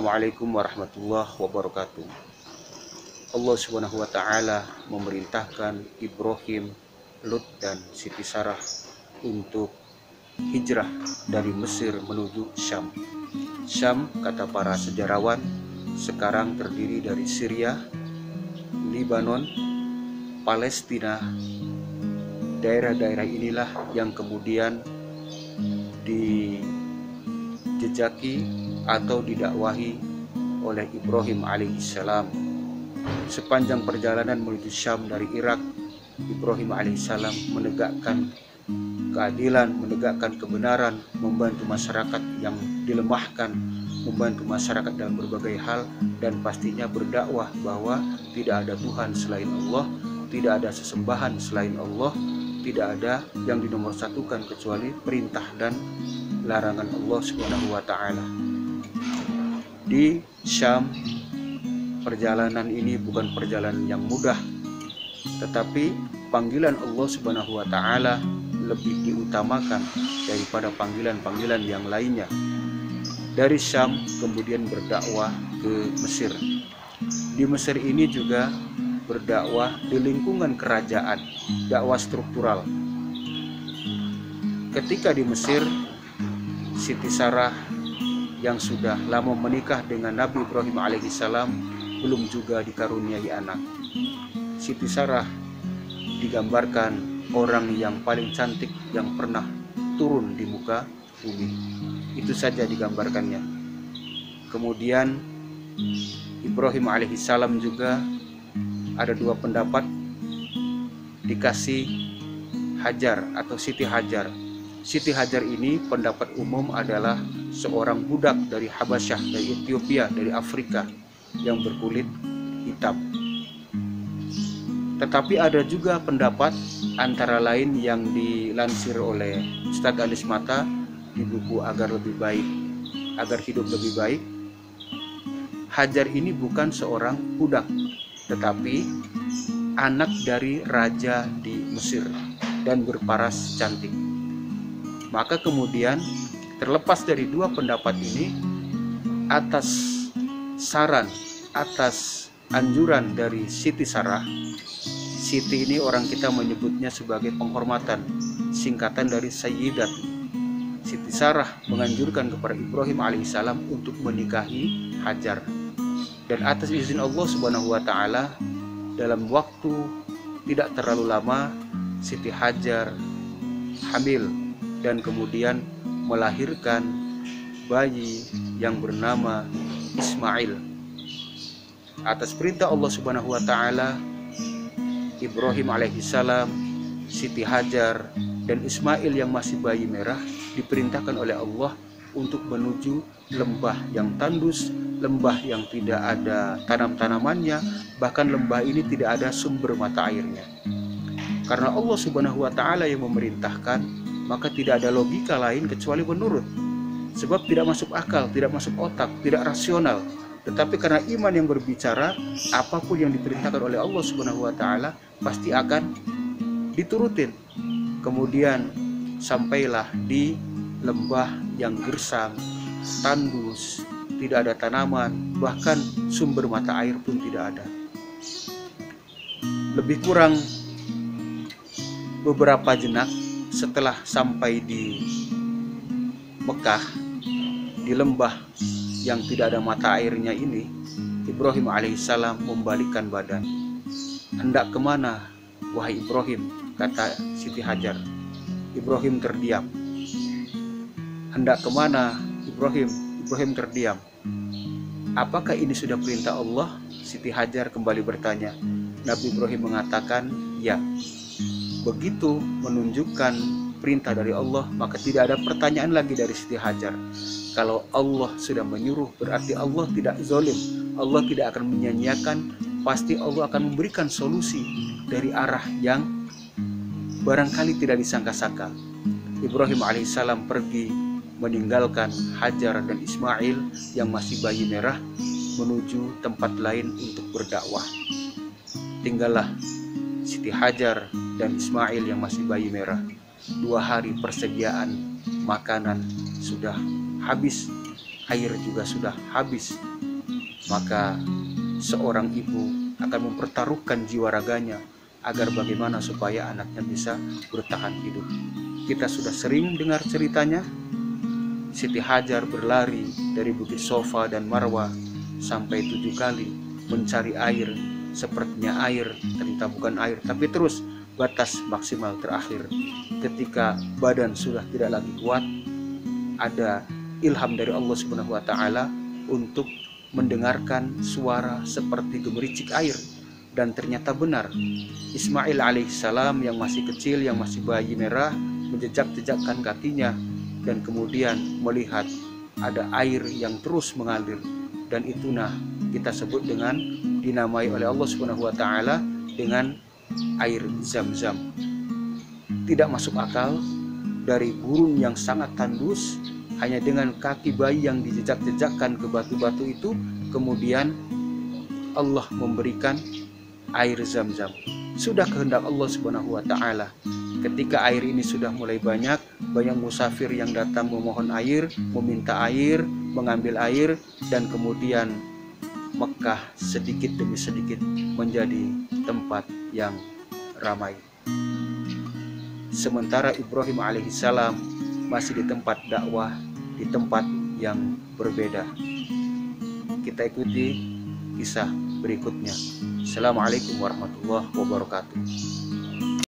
Assalamualaikum warahmatullahi wabarakatuh. Allah Subhanahu wa taala memerintahkan Ibrahim, Lut dan Siti Sarah untuk hijrah dari Mesir menuju Syam. Syam, kata para sejarawan, sekarang terdiri dari Syria, Lebanon, Palestina. Daerah-daerah inilah yang kemudian dijejaki atau didakwahi oleh Ibrahim alaihissalam. Sepanjang perjalanan menuju Syam dari Irak, Ibrahim alaihissalam menegakkan keadilan, menegakkan kebenaran, membantu masyarakat yang dilemahkan, membantu masyarakat dalam berbagai hal, dan pastinya berdakwah bahwa tidak ada Tuhan selain Allah, tidak ada sesembahan selain Allah, tidak ada yang dinomorsatukan kecuali perintah dan larangan Allah Subhanahu wa taala. Di Syam, perjalanan ini bukan perjalanan yang mudah, tetapi panggilan Allah Subhanahu wa taala lebih diutamakan daripada panggilan-panggilan yang lainnya. Dari Syam kemudian berdakwah ke Mesir. Di Mesir ini juga berdakwah di lingkungan kerajaan, dakwah struktural. Ketika di Mesir, Siti Sarah yang sudah lama menikah dengan Nabi Ibrahim alaihissalam belum juga dikaruniai anak. Siti Sarah digambarkan orang yang paling cantik yang pernah turun di muka bumi. Itu saja digambarkannya. Kemudian Ibrahim alaihissalam juga ada dua pendapat, dikasih Hajar atau Siti Hajar. Siti Hajar ini pendapat umum adalah seorang budak dari Habasyah, dari Ethiopia, dari Afrika yang berkulit hitam. Tetapi ada juga pendapat antara lain yang dilansir oleh Ustadz Anis Mata di buku Agar Lebih Baik, Agar Hidup Lebih Baik. Hajar ini bukan seorang budak, tetapi anak dari raja di Mesir dan berparas cantik. Maka kemudian terlepas dari dua pendapat ini, atas saran, atas anjuran dari Siti Sarah, Siti ini orang kita menyebutnya sebagai penghormatan, singkatan dari Sayyidat. Siti Sarah menganjurkan kepada Ibrahim alaihissalam untuk menikahi Hajar. Dan atas izin Allah Subhanahu wa taala, dalam waktu tidak terlalu lama Siti Hajar hamil dan kemudian melahirkan bayi yang bernama Ismail. Atas perintah Allah Subhanahu wa taala, Ibrahim alaihissalam, Siti Hajar dan Ismail yang masih bayi merah diperintahkan oleh Allah untuk menuju lembah yang tandus, lembah yang tidak ada tanam-tanamannya, bahkan lembah ini tidak ada sumber mata airnya. Karena Allah Subhanahu wa taala yang memerintahkan, maka tidak ada logika lain kecuali menurut. Sebab tidak masuk akal, tidak masuk otak, tidak rasional. Tetapi karena iman yang berbicara, apapun yang diperintahkan oleh Allah Subhanahu wa taala pasti akan diturutin. Kemudian sampailah di lembah yang gersang, tandus, tidak ada tanaman, bahkan sumber mata air pun tidak ada. Lebih kurang beberapa jenak setelah sampai di Mekah, di lembah yang tidak ada mata airnya ini, Ibrahim alaihissalam membalikkan badan. Hendak kemana, wahai Ibrahim? Kata Siti Hajar. Ibrahim terdiam. Hendak kemana, Ibrahim? Ibrahim terdiam. Apakah ini sudah perintah Allah? Siti Hajar kembali bertanya. Nabi Ibrahim mengatakan, ya. Begitu menunjukkan perintah dari Allah, maka tidak ada pertanyaan lagi dari Siti Hajar. Kalau Allah sudah menyuruh, berarti Allah tidak zalim. Allah tidak akan menyanyiakan, pasti Allah akan memberikan solusi dari arah yang barangkali tidak disangka-sangka. Ibrahim alaihissalam pergi meninggalkan Hajar dan Ismail yang masih bayi merah menuju tempat lain untuk berdakwah. Tinggallah Siti Hajar dan Ismail yang masih bayi merah. 2 hari persediaan makanan sudah habis, air juga sudah habis, maka seorang ibu akan mempertaruhkan jiwa raganya agar bagaimana supaya anaknya bisa bertahan hidup. Kita sudah sering dengar ceritanya, Siti Hajar berlari dari Bukit Sofa dan Marwah sampai 7 kali mencari air. Sepertinya air, ternyata bukan air, tapi terus batas maksimal terakhir. Ketika badan sudah tidak lagi kuat, ada ilham dari Allah Subhanahu wa taala untuk mendengarkan suara seperti gemericik air, dan ternyata benar. Ismail alaihissalam yang masih kecil, yang masih bayi merah, menjejak-jejakkan kakinya dan kemudian melihat ada air yang terus mengalir, dan itulah kita sebut dengan, dinamai oleh Allah Subhanahu wa taala dengan air Zam-Zam. Tidak masuk akal, dari gurun yang sangat tandus, hanya dengan kaki bayi yang dijejak-jejakkan ke batu-batu itu, kemudian Allah memberikan air Zam-Zam. Sudah kehendak Allah Subhanahu wa taala. Ketika air ini sudah mulai banyak musafir yang datang memohon air, meminta air, mengambil air, dan kemudian Mekah sedikit demi sedikit menjadi tempat yang ramai. Sementara Ibrahim alaihissalam masih di tempat dakwah, di tempat yang berbeda. Kita ikuti kisah berikutnya. Assalamualaikum warahmatullahi wabarakatuh.